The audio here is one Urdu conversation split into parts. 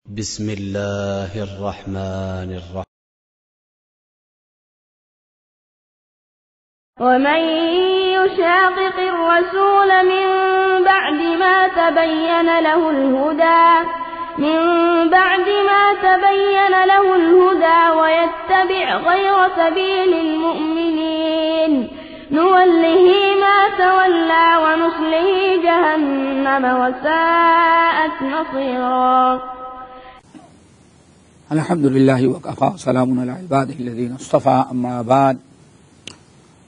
بسم الله الرحمن الرحيم. ومن يشاقق الرسول من بعد ما تبين له الهدى ويتبع غير سبيل المؤمنين نوله ما تولى ونصله جهنم وساءت مصيرا. الحمد لله وكفى سلام على عباده الذين اصطفى أما بعد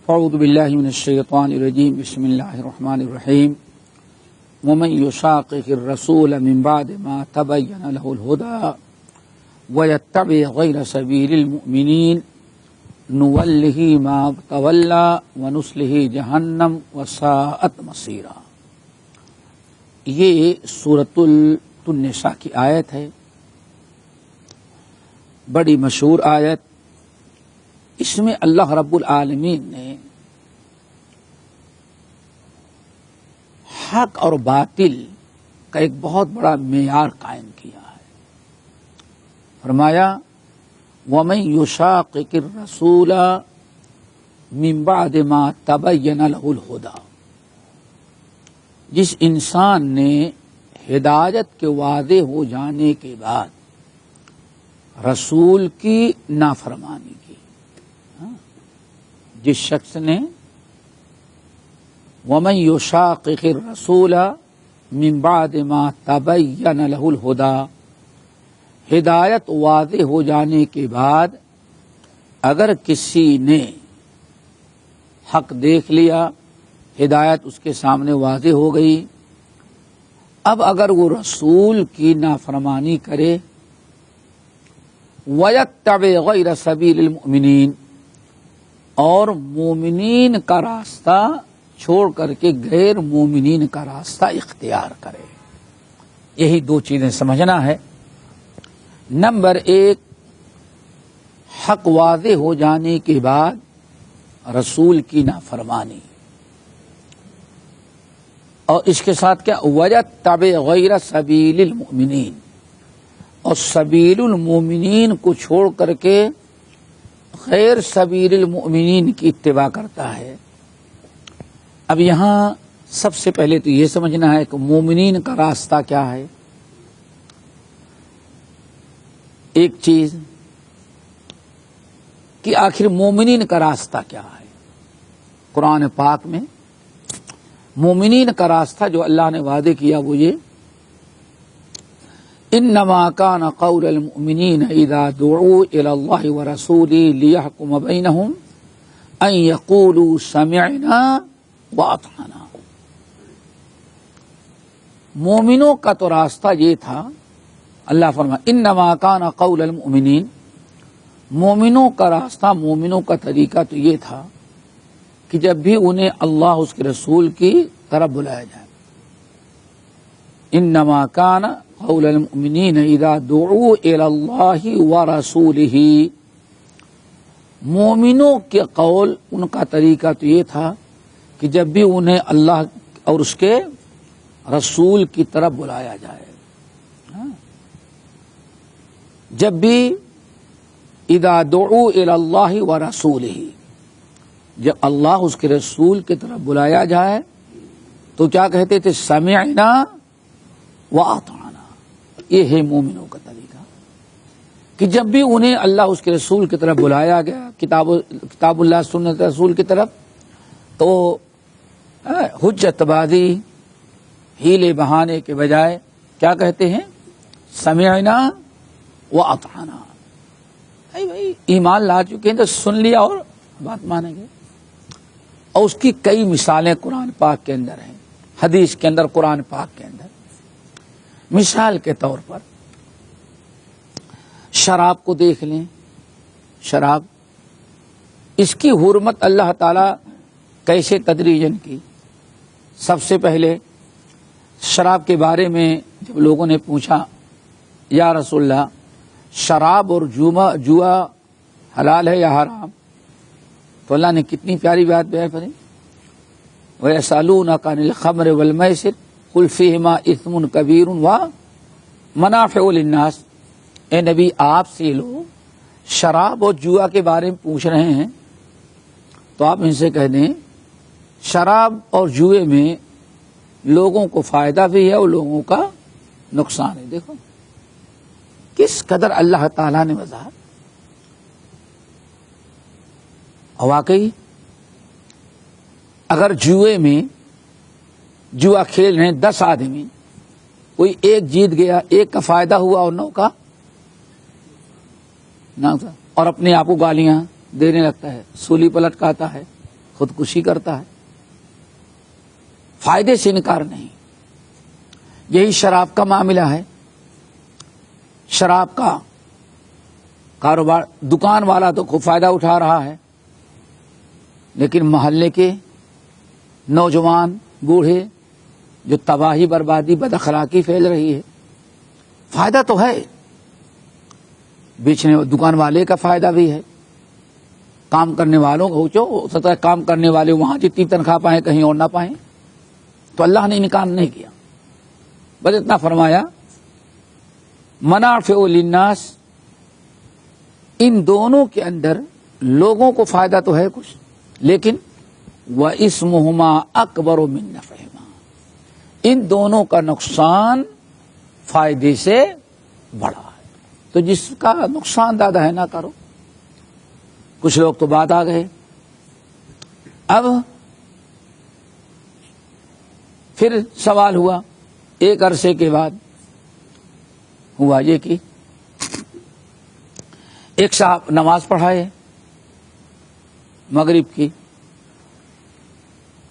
فأعوذ بالله من الشيطان الرجيم بسم الله الرحمن الرحيم. ومن يشاقق الرسول من بعد ما تبين له الهدى ويتبع غير سبيل المؤمنين نوله ما تولى ونصله جہنم وساءت مصيرا. یہ سورۃ النساء کی آیت ہے، بڑی مشہور آیت. اس میں اللہ رب العالمین نے حق اور باطل کا ایک بہت بڑا معیار قائم کیا ہے. فرمایا وَمَن يُشَاقِقِ الرَّسُولَ مِن بَعْدِ مَا تَبَيَّنَ لَهُ الْهُدَى. جس انسان نے ہدایت کے واضح ہو جانے کے بعد رسول کی نافرمانی کی، جس شخص نے وَمَن يُشَاقِقِ الرَّسُولَ مِن بَعْدِ مَا تَبَيَّنَ لَهُ الْهُدَى، ہدایت واضح ہو جانے کے بعد اگر کسی نے حق دیکھ لیا، ہدایت اس کے سامنے واضح ہو گئی، اب اگر وہ رسول کی نافرمانی کرے وَيَتَّبِعْ غَيْرَ سَبِيلِ الْمُؤْمِنِينَ، اور مومنین کا راستہ چھوڑ کر کے غیر مومنین کا راستہ اختیار کرے. یہی دو چیزیں سمجھنا ہے. نمبر ایک، حق واضح ہو جانے کے بعد رسول کی نافرمانی، اور اس کے ساتھ کیا وَيَتَّبِعْ غَيْرَ سَبِيلِ الْمُؤْمِنِينَ، اور سبیل المومنین کو چھوڑ کر کے غیر سبیل المؤمنین کی اتباع کرتا ہے. اب یہاں سب سے پہلے تو یہ سمجھنا ہے کہ مومنین کا راستہ کیا ہے. ایک چیز کہ آخر مومنین کا راستہ کیا ہے. قرآن پاک میں مومنین کا راستہ جو اللہ نے وعدے کیا وہ یہ انما كان قول المؤمنین اذا دعوا الى الله ورسوله ليحكم بينهم ان يقولوا سمعنا واطعنا. مومنوں کا تو راستہ یہ تھا، اللہ فرمایا انما كان قول المؤمنین، مومنوں کا راستہ، مومنوں کا طریقہ تو یہ تھا کہ جب بھی انہیں اللہ اس کے رسول کی طرف بلایا جائے، انما كان قول المؤمنین اذا دعوا الى اللہ ورسولہ، مومنوں کے قول، ان کا طریقہ تو یہ تھا کہ جب بھی انہیں اللہ اور اس کے رسول کی طرف بلایا جائے، جب بھی اذا دعوا الى اللہ ورسولہ، جب اللہ اس کے رسول کی طرف بلایا جائے تو کیا کہتے تھے سمعنا واطعنا. یہ ہے مومنوں کا طریقہ کہ جب بھی انہیں اللہ اس کے رسول کی طرف بلایا گیا، کتاب اللہ سنت رسول کی طرف، تو حجت بازی، ہیلے بہانے کے بجائے کیا کہتے ہیں سمعنا واطعنا. بھائی ایمان لا چکے ہیں تو سن لیا اور بات مانیں گے. اور اس کی کئی مثالیں قرآن پاک کے اندر ہیں، حدیث کے اندر، قرآن پاک کے اندر. مثال کے طور پر شراب کو دیکھ لیں. شراب، اس کی حرمت اللہ تعالی کیسے تدریجن کی. سب سے پہلے شراب کے بارے میں جب لوگوں نے پوچھا یا رسول اللہ شراب اور جوا حلال ہے یا حرام، تو اللہ نے کتنی پیاری بات بیان فرمائی وَيَسْأَلُونَكَ عَنِ الْخَمْرِ وَالْمَيْسِرِ قُلْ فِيهِمَا إِثْمٌ كَبِيرٌ منافع للناس، اے نبی آپ سے لوگ شراب اور جوا کے بارے میں پوچھ رہے ہیں تو آپ ان سے کہہ دیں شراب اور جوئے میں لوگوں کو فائدہ بھی ہے اور لوگوں کا نقصان ہے. دیکھو کس قدر اللہ تعالیٰ نے وضاحت. واقعی اگر جوئے میں جوا کھیل رہے 10 آدمی، کوئی ایک جیت گیا، ایک کا فائدہ ہوا اور 9 کا نہ، اور اپنے آپ کو گالیاں دینے لگتا ہے، سولی پلٹکاتا ہے، خودکشی کرتا ہے، فائدے سے انکار نہیں. یہی شراب کا معاملہ ہے. شراب کا کاروبار دکان والا تو خوب فائدہ اٹھا رہا ہے، لیکن محلے کے نوجوان بوڑھے جو تباہی بربادی بد اخلاقی پھیل رہی ہے، فائدہ تو ہے، بیچنے دکان والے کا فائدہ بھی ہے، کام کرنے والوں کو جو ہو سکتا ہے کام کرنے والے وہاں جتنی تنخواہ پائیں کہیں اور نہ پائیں. تو اللہ نے انکار نہیں کیا، بس اتنا فرمایا منافع للناس، ان دونوں کے اندر لوگوں کو فائدہ تو ہے کچھ، لیکن وَإِسْمُهُمَا أَكْبَرُ مِن نَفْعِهِمَا، ان دونوں کا نقصان فائدے سے بڑا ہے. تو جس کا نقصان زیادہ ہے نہ کرو. کچھ لوگ تو بات آ گئے. اب پھر سوال ہوا ایک عرصے کے بعد، ہوا یہ کہ ایک صاحب نماز پڑھائے مغرب کی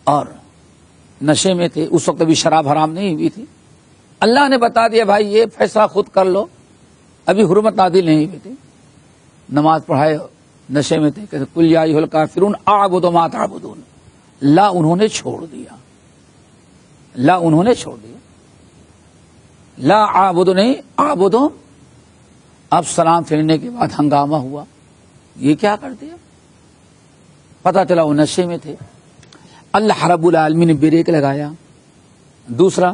اور نشے میں تھے. اس وقت ابھی شراب حرام نہیں ہوئی تھی. اللہ نے بتا دیا بھائی یہ فیصلہ خود کر لو، ابھی حرمت نازل نہیں ہوئی تھی. نماز پڑھائے نشے میں تھے، کہتے قل یا ایھا الکافرون اعبد ما تعبدون. لا انہوں نے چھوڑ دیا، لا انہوں نے چھوڑ دیا، لا اعبد نہیں اعبدو. اب سلام پھیرنے کے بعد ہنگامہ ہوا، یہ کیا کر دیا؟ پتہ چلا وہ نشے میں تھے. اللہ رب العالمین نے بریک لگایا. دوسرا،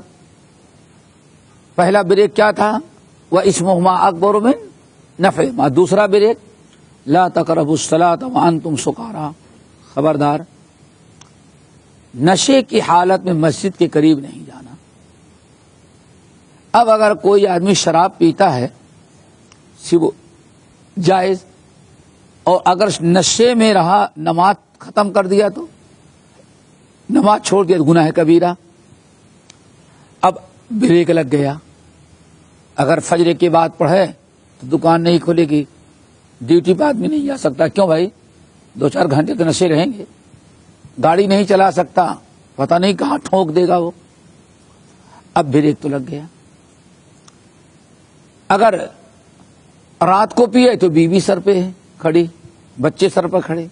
پہلا بریک کیا تھا؟ وَإِسْمُهُمَا أَكْبَرُ مِن نَفْعِهِمَا. دوسرا بریک لا تقربوا الصلاة وأنتم سکارى. خبردار نشے کی حالت میں مسجد کے قریب نہیں جانا. اب اگر کوئی آدمی شراب پیتا ہے جائز، اور اگر نشے میں رہا نماز ختم کر دیا تو نماز چھوڑ دیا تو گناہ کبیرہ. اب بریک لگ گیا. اگر فجر کے بعد پڑھے تو دکان نہیں کھلے گی، ڈیوٹی پہ آدمی نہیں جا سکتا. کیوں بھائی؟ 2-4 گھنٹے تو نشے رہیں گے. گاڑی نہیں چلا سکتا، پتہ نہیں کہاں ٹھونک دے گا وہ. اب بریک تو لگ گیا. اگر رات کو پیے تو بیوی سر پہ ہے کھڑی، بچے سر پر کھڑے.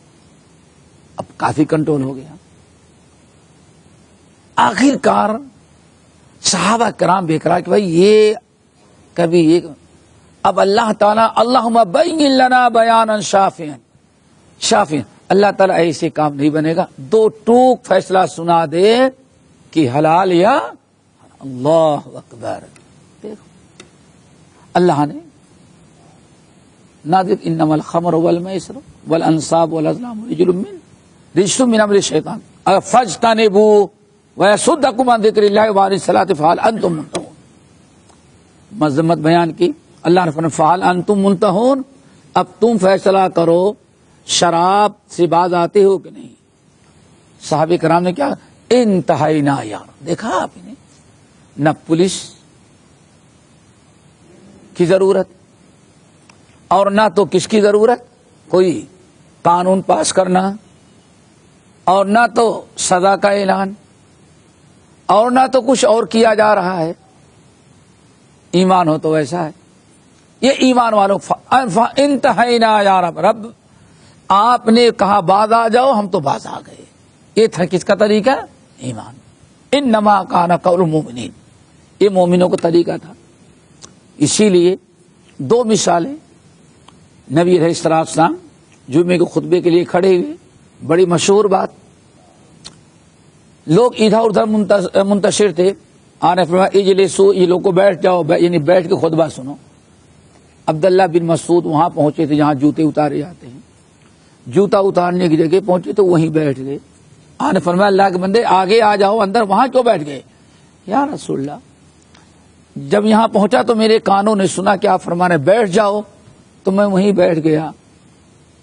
اب کافی کنٹرول ہو گیا. آخر کار صحابہ کرام بیکرا کہ بھائی یہ کبھی یہ. اب اللہ تعالیٰ اللہم بین لنا بیانا شافیا، اللہ تعالیٰ ایسے کام نہیں بنے گا 2 ٹوک فیصلہ سنا دے کہ حلال یا اللہ اکبر. دیکھو اللہ نے نازل انما الخمر والمیسر والانصاب والازلام رجس من عمل الشیطان فاجتنبوہ ویصدکم عن ذکر اللہ وعن الصلاۃ فہل انتم منتہون. مذمت بیان کی. اللہ نے فرمایا فہل انتم منتہون، اب تم فیصلہ کرو شراب سے باز آتے ہو کہ نہیں. صحابہ کرام نے کیا انتہینا یار. دیکھا آپ نے، نہ پولیس کی ضرورت اور نہ تو کس کی ضرورت، کوئی قانون پاس کرنا، اور نہ تو سزا کا اعلان، اور نہ تو کچھ اور کیا جا رہا ہے. ایمان ہو تو ایسا ہے. یہ ایمان والوں انتہینا یا رب، آپ نے کہا باز آ جاؤ، ہم تو باز آ گئے. یہ تھا کس کا طریقہ؟ ایمان. انما کان قول المؤمنین، یہ مومنوں کا طریقہ تھا. اسی لیے 2 مثالیں نبی علیہ السلام جمعے کے خطبے کے لیے کھڑے ہوئے. بڑی مشہور بات. لوگ ادھر ادھر منتشر تھے آنے فرمایا اجلسوا، یہ لوگوں بیٹھ جاؤ، یعنی بیٹھ کے خطبہ سنو۔ عبداللہ بن مسعود وہاں پہنچے تھے جہاں جوتے اتارے جاتے ہیں، جوتا اتارنے کی جگہ پہنچے تو وہیں بیٹھ گئے۔ آنے فرمایا اللہ کے بندے آگے آ جاؤ اندر، وہاں کیوں بیٹھ گئے؟ یا رسول اللہ جب یہاں پہنچا تو میرے کانوں نے سنا کہ آپ فرمانے بیٹھ جاؤ، تو میں وہیں بیٹھ گیا۔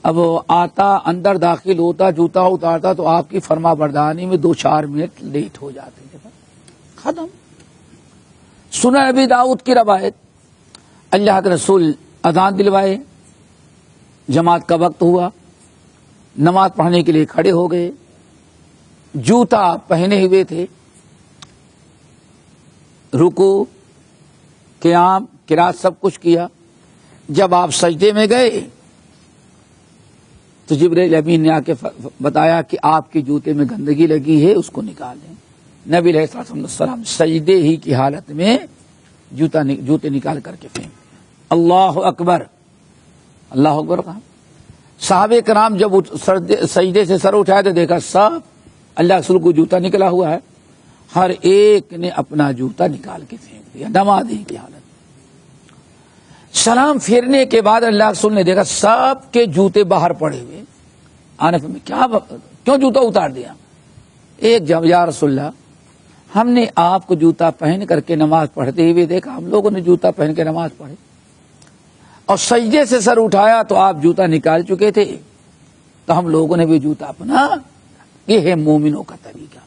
اب آتا اندر داخل ہوتا، جوتا اتارتا تو آپ کی فرما برداری میں 2-4 منٹ لیٹ ہو جاتے تھے، ختم۔ سنن ابی داؤد کی روایت، اللہ کے رسول اذان دلوائے، جماعت کا وقت ہوا، نماز پڑھنے کے لیے کھڑے ہو گئے، جوتا پہنے ہوئے تھے، رکوع قیام قرات سب کچھ کیا۔ جب آپ سجدے میں گئے تو جبرائیل امین نے آ کے بتایا کہ آپ کے جوتے میں گندگی لگی ہے، اس کو نکالیں۔ نبی علیہ الصلوۃ والسلام سجدے ہی کی حالت میں جوتے نکال کر کے پھینک دیا۔ اللہ اکبر، اللہ اکبر کہا۔ صحابہ کرام جب سجدے سے سر اٹھائے تو دیکھا سب اللہ رسول کو جوتا نکلا ہوا ہے، ہر ایک نے اپنا جوتا نکال کے پھینک دیا، نمازی کی حالت۔ سلام پھیرنے کے بعد اللہ رسول نے دیکھا سب کے جوتے باہر پڑے ہوئے۔ آنے پر کیوں جوتا اتار دیا؟ ایک جب یا رسول اللہ ہم نے آپ کو جوتا پہن کر کے نماز پڑھتے ہوئے دیکھا، ہم لوگوں نے جوتا پہن کے نماز پڑھی، اور سجدے سے سر اٹھایا تو آپ جوتا نکال چکے تھے، تو ہم لوگوں نے بھی جوتا اپنا۔ یہ ہے مومنوں کا طریقہ،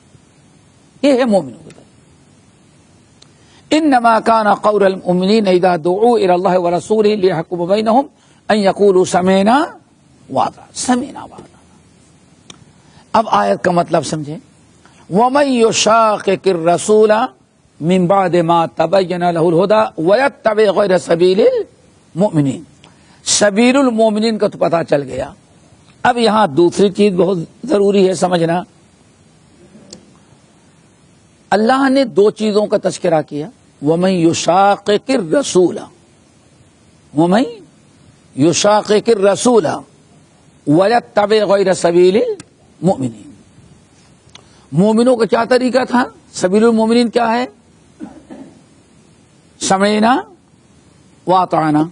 یہ ہے مومنوں کا طریقہ۔ انما كان قول المؤمنين اذا دعوا الى الله ورسوله ليحكم بينهم ان يقولوا سمعنا واطعنا، سمعنا واطعنا۔ اب آیت کا مطلب سمجھیں۔ ومن يشاقق الرسول من بعد ما تبين له الهدى ويتبع غير سبيل المؤمنين، سبیل المؤمنین کا تو پتہ چل گیا۔ اب یہاں دوسری چیز بہت ضروری ہے سمجھنا۔ اللہ نے 2 چیزوں کا تذکرہ کیا، وَمَن يُشَاقِقِ الرَّسُولَ، وَمَن يُشَاقِقِ الرَّسُولَ وَيَتَّبِعْ غَيْرَ سَبِيلِ الْمُؤْمِنِينَ۔ مومنوں کا کیا طریقہ تھا؟ سبیل المؤمنین کیا ہے؟ سمعنا واطعنا۔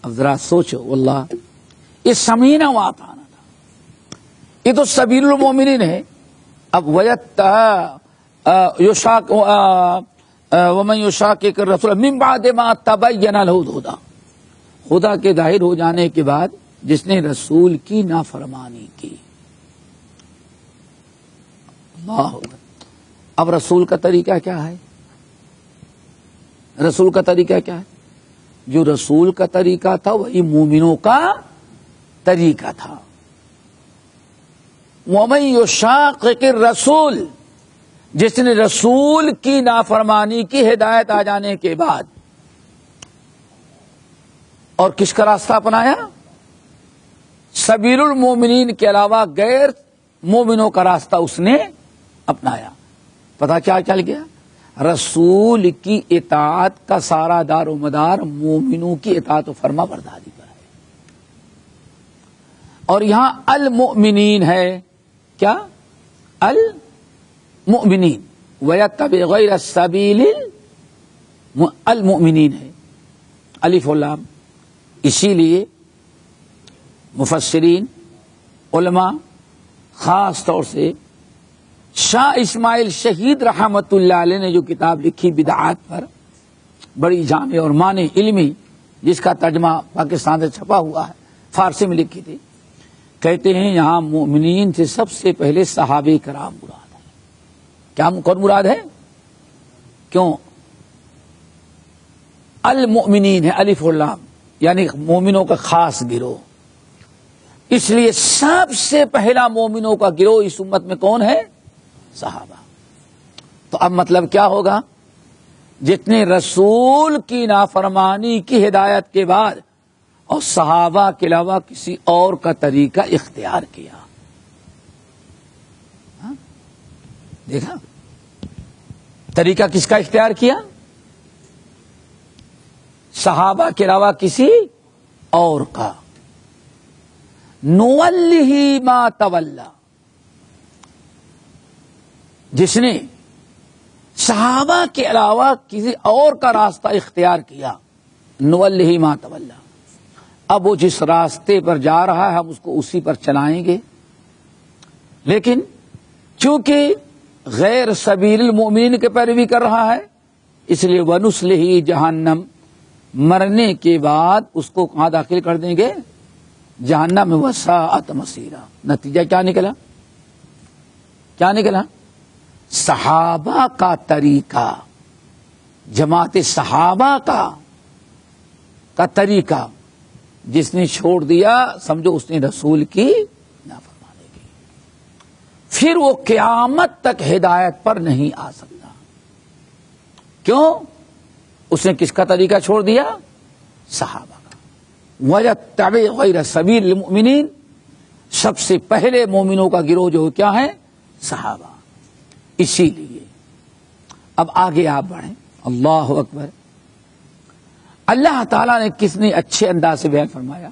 اب ذرا سوچو، واللہ یہ سمعنا واطعنا تھا، یہ تو سبیل المؤمنین ہے۔ اب ومن يشاقق الرسول من بعد ما تبين له الهدى، خدا کے ظاہر ہو جانے کے بعد جس نے رسول کی نافرمانی کی۔ اللہ اکبر۔ اب رسول کا طریقہ کیا ہے؟ رسول کا طریقہ کیا ہے؟ جو رسول کا طریقہ تھا وہی مومنوں کا طریقہ تھا۔ وَمَن يُشَاقِقِ الرَّسُولَ، جس نے رسول کی نافرمانی کی ہدایت آ جانے کے بعد اور کس کا راستہ اپنایا؟ سبیل المومنین کے علاوہ غیر مومنوں کا راستہ اس نے اپنایا۔ پتہ کیا چل گیا؟ رسول کی اطاعت کا سارا دار و مدار مومنوں کی اطاعت و فرما برداری پر ہے، اور یہاں المؤمنین ہے۔ کیا؟ المؤمنین، وَيَتَّبِعْ غَيْرَ سَبِيلِ المؤمنین ہے، الف و لام۔ اسی لیے مفسرین علماء خاص طور سے شاہ اسماعیل شہید رحمت اللہ علیہ نے جو کتاب لکھی بدعات پر، بڑی جامع اور معنی علمی، جس کا ترجمہ پاکستان سے چھپا ہوا ہے، فارسی میں لکھی تھی، کہتے ہیں یہاں مومنین سے سب سے پہلے صحابہ کرام مراد ہے۔ کیا کون مراد ہے؟ کیوں؟ المؤمنین ہے، الف و لام، یعنی مومنوں کا خاص گروہ، اس لیے سب سے پہلا مومنوں کا گروہ اس امت میں کون ہے؟ صحابہ۔ تو اب مطلب کیا ہوگا؟ جتنے رسول کی نافرمانی کی ہدایت کے بعد اور صحابہ کے علاوہ کسی اور کا طریقہ اختیار کیا، دیکھا طریقہ کس کا اختیار کیا؟ صحابہ کے علاوہ کسی اور کا۔ نوَلِّهِ مَا تَوَلَّى، جس نے صحابہ کے علاوہ کسی اور کا راستہ اختیار کیا، نولہ ما تولی، اب وہ جس راستے پر جا رہا ہے ہم اس کو اسی پر چلائیں گے. لیکن چونکہ غیر سبیل المؤمنین کے پیروی کر رہا ہے، اس لیے وَنُصْلِهِ جہنم، مرنے کے بعد اس کو کہاں داخل کر دیں گے؟ جہنم. وَسَاءَتْ مَصِيرًا. نتیجہ کیا نکلا؟ کیا نکلا؟ صحابہ کا طریقہ، جماعت صحابہ کا طریقہ جس نے چھوڑ دیا، سمجھو اس نے رسول کی نافرمانی کی، پھر وہ قیامت تک ہدایت پر نہیں آ سکتا. کیوں؟ اس نے کس کا طریقہ چھوڑ دیا؟ صحابہ کا. وَيَتَّبِعْ غَيْرَ سَبِيلِ الْمُؤْمِنِينَ، سب سے پہلے مومنوں کا گروہ جو کیا ہے؟ صحابہ. اسی لیے اب آگے آپ بڑھیں. اللہ اکبر. اللہ تعالیٰ نے کتنے اچھے انداز سے بیان فرمایا،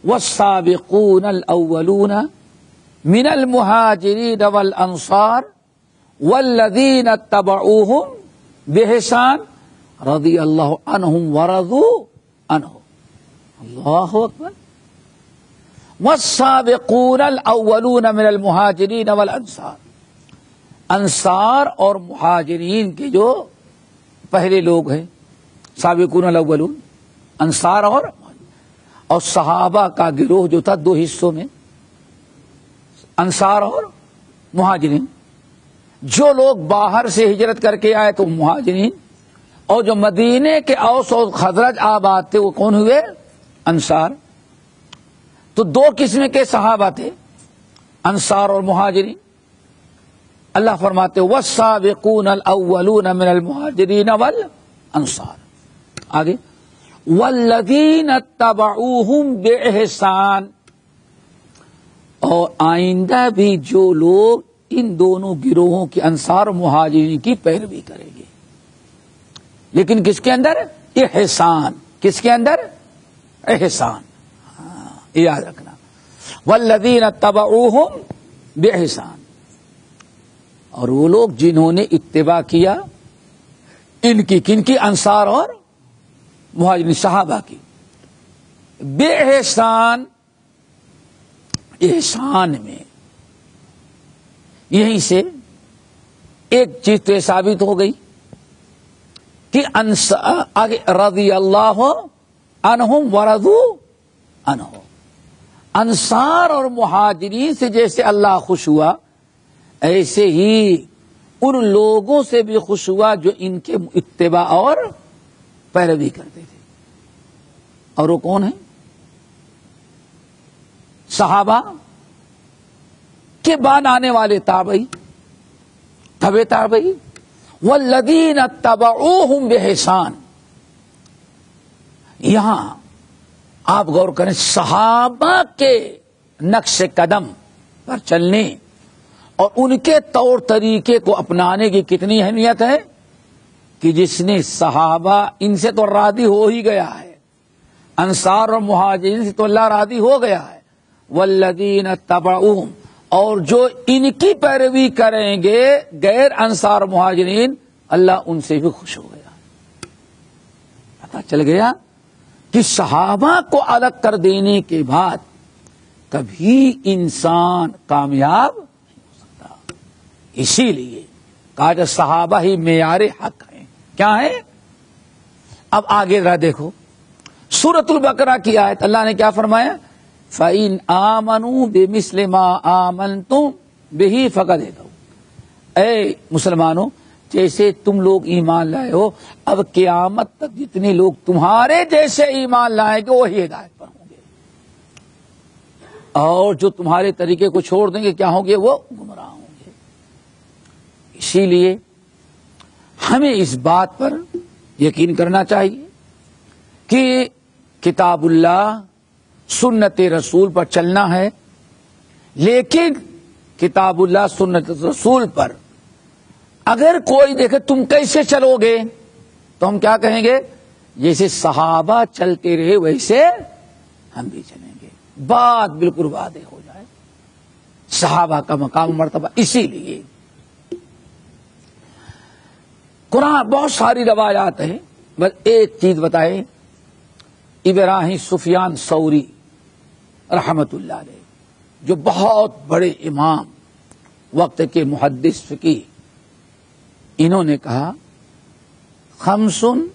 وَالسَّابِقُونَ الْأَوَّلُونَ مِنَ الْمُهَاجِرِينَ وَالْأَنصَارِ وَالَّذِينَ اتَّبَعُوهُمْ بِإِحْسَانٍ رَضِيَ اللَّهُ عَنْهُمْ وَرَضُوا عَنْهُ. اللہ اکبر. وَالسَّابِقُونَ الْأَوَّلُونَ مِنَ الْمُهَاجِرِينَ وَالْأَنصَارِ، انصار اور مہاجرین کے جو پہلے لوگ ہیں، سابقون الاولون، انصار اور صحابہ کا گروہ جو تھا دو حصوں میں، انصار اور مہاجرین. جو لوگ باہر سے ہجرت کر کے آئے تو مہاجرین، اور جو مدینے کے اوس اور خزرج آباد تھے وہ کون ہوئے؟ انصار. تو دو قسم کے صحابہ تھے، انصار اور مہاجرین. اللہ فرماتے والسابقون الاولون من المہاجرین والانصار. آگے والذین اتبعوہم بإحسان، اور آئندہ بھی جو لوگ ان دونوں گروہوں کے انصار و مہاجرین کی پیروی کریں گے، لیکن کس کے اندر؟ احسان. کس کے اندر؟ احسان. یاد رکھنا، والذین اتبعوہم بإحسان، اور وہ لوگ جنہوں نے اتباع کیا ان کی، کن کی؟ انصار اور مہاجرین صحابہ کی. بے احسان، احسان میں یہیں سے ایک چیز تو ثابت ہو گئی کہ آگے رضی اللہ عنہم ورضوا عنہ، انصار اور مہاجرین سے جیسے اللہ خوش ہوا ایسے ہی ان لوگوں سے بھی خوش ہوا جو ان کے اتباع اور پیروی کرتے تھے. اور وہ کون ہیں؟ صحابہ کے بعد آنے والے تابعی، تبع تابعی. والذین اتبعوہم بإحسان. یہاں آپ غور کریں، صحابہ کے نقش قدم پر چلنے اور ان کے طور طریقے کو اپنانے کی کتنی اہمیت ہے کہ جس نے صحابہ، ان سے تو راضی ہو ہی گیا ہے، انصار اور مہاجرین سے تو اللہ راضی ہو گیا ہے. والذین اتبعوہم، اور جو ان کی پیروی کریں گے غیر انصار اور مہاجرین، اللہ ان سے بھی خوش ہو گیا. پتہ چل گیا کہ صحابہ کو الگ کر دینے کے بعد کبھی انسان کامیاب نہیں ہو سکتا. اسی لیے کہا جو صحابہ ہی معیار حق ہیں. کیا ہے؟ اب آگے ذرا دیکھو سورۃ البقرہ کی آیت، اللہ نے کیا فرمایا؟ فَإِنْ آمَنُوا بِمِثْلِ مَا آمَنْتُمْ بِهِ فَقَدْ اهْتَدَوْا. اے مسلمانوں، جیسے تم لوگ ایمان لائے ہو، اب قیامت تک جتنے لوگ تمہارے جیسے ایمان لائیں گے وہی ہدایت پر ہوں گے، اور جو تمہارے طریقے کو چھوڑ دیں گے کیا ہوں گے؟ وہ گمراہ ہوں گے. اسی لیے ہمیں اس بات پر یقین کرنا چاہیے کہ کتاب اللہ، سنت رسول پر چلنا ہے. لیکن کتاب اللہ سنت رسول پر اگر کوئی دیکھے تم کیسے چلو گے تو ہم کیا کہیں گے؟ جیسے صحابہ چلتے رہے ویسے ہم بھی چلیں گے. بات بالکل واضح ہو جائے. صحابہ کا مقام مرتبہ. اسی لیے قرآن بہت ساری روایات ہیں، بس ایک چیز بتائیں، ابراہیم سفیان ثوری رحمت اللہ علیہ جو بہت بڑے امام وقت کے محدث فقی، انہوں نے کہا خمسن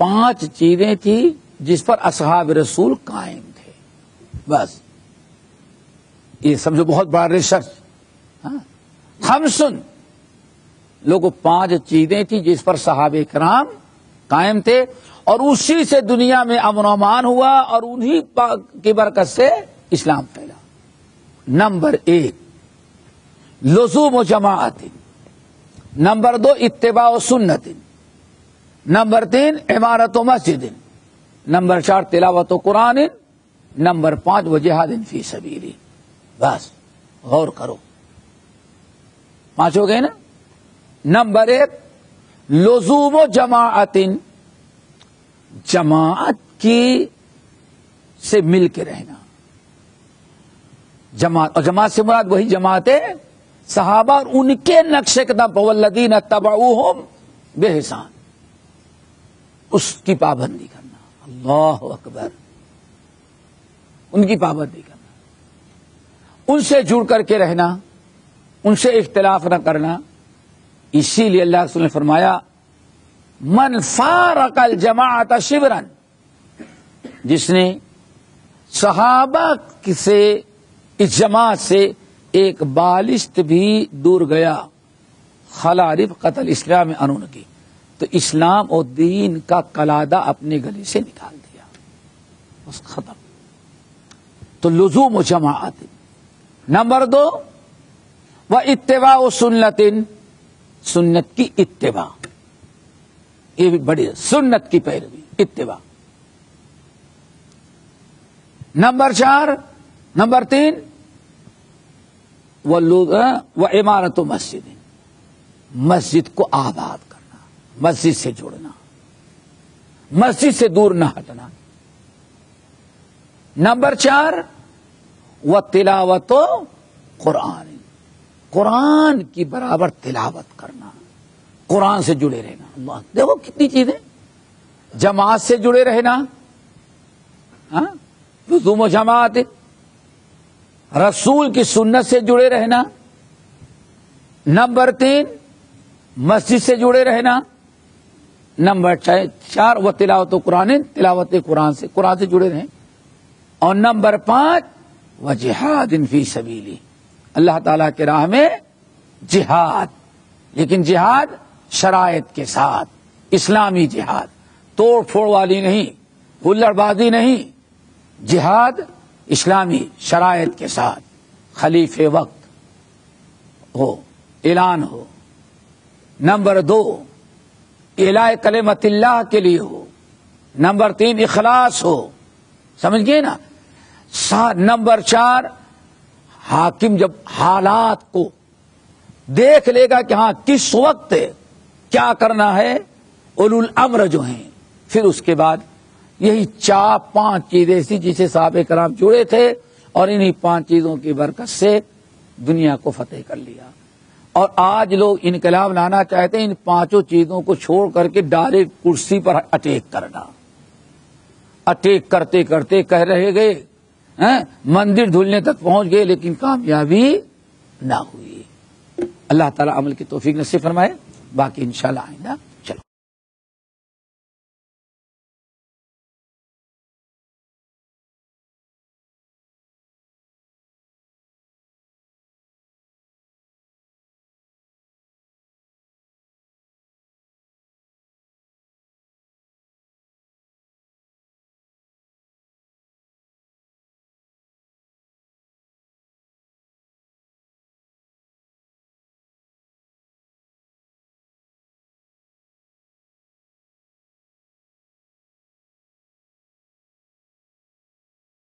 5 چیزیں تھی جس پر اصحاب رسول قائم تھے، بس یہ سمجھو بہت بڑا ریسرچ۔ خمسن لوگوں 5 چیزیں تھی جس پر صحابہ کرام قائم تھے، اور اسی سے دنیا میں امن و امان ہوا، اور انہی کی برکت سے اسلام پھیلا۔ نمبر 1 لزوم و جماعت، نمبر 2 اتباع و سنت، نمبر 3 عمارت و مسجد، نمبر 4 تلاوت و قرآن، نمبر 5 و جہاد فی سبیلی۔ بس غور کرو، 5 ہو گئے نا۔ نمبر 1 لزوم و جماعت، جماعت کی سے مل کے رہنا، جماعت، اور جماعت سے مراد وہی جماعت ہے صحابہ اور ان کے نقش قدم والذین اتبعوہم بإحسان، اس کی پابندی کرنا۔ اللہ اکبر، ان کی پابندی کرنا، ان سے جڑ کر کے رہنا، ان سے اختلاف نہ کرنا۔ اسی لیے اللہ رسول نے فرمایا من فارق الجماعت شبرا، جس نے صحابہ سے اس جماعت سے ایک بالشت بھی دور گیا، خلا رفقۃ الاسلام انہوں کی، تو اسلام اور دین کا قلادہ اپنے گلے سے نکال دیا، بس ختم۔ تو لزوم و جماعت۔ نمبر 2 و اتباع و سنت، سنت کی اتباع، یہ بھی بڑی سنت کی پیروی، اتباع۔ نمبر 3 و عمارت و مسجد، مسجد کو آباد کرنا، مسجد سے جڑنا، مسجد سے دور نہ ہٹنا۔ نمبر 4 و تلاوت و قرآن، قرآن کی برابر تلاوت کرنا، قرآن سے جڑے رہنا۔ اللہ، دیکھو کتنی چیزیں، جماعت سے جڑے رہنا، لزوم و جماعت، رسول کی سنت سے جڑے رہنا۔ نمبر 3 مسجد سے جڑے رہنا۔ نمبر 4 و تلاوت و قرآن، تلاوت قرآن سے جڑے رہیں۔ اور نمبر 5 و جہاد فی سبیلی، اللہ تعالی کے راہ میں جہاد، لیکن جہاد شرائط کے ساتھ، اسلامی جہاد، توڑ پھوڑ والی نہیں، ہلڑ بازی نہیں، جہاد اسلامی شرائط کے ساتھ، خلیفہ وقت ہو، اعلان ہو۔ نمبر 2 اعلاء کلمت اللہ کے لیے ہو۔ نمبر 3 اخلاص ہو، سمجھ گئے نا۔ نمبر 4 حاکم جب حالات کو دیکھ لے گا کہ ہاں کس وقت کیا کرنا ہے، اولو الامر جو ہیں، پھر اس کے بعد یہی 4-5 چیزیں تھی جسے صحابہ کرام جڑے تھے، اور انہی 5 چیزوں کی برکت سے دنیا کو فتح کر لیا۔ اور آج لوگ انقلاب لانا چاہتے ہیں، ان 5 چیزوں کو چھوڑ کر کے ڈائریکٹ کرسی پر اٹیک کرنا، اٹیک کرتے کرتے کہہ رہے گئے، مندر دھلنے تک پہنچ گئے، لیکن کامیابی نہ ہوئی۔ اللہ تعالی عمل کی توفیق نصیب فرمائے۔ باقی انشاءاللہ آئندہ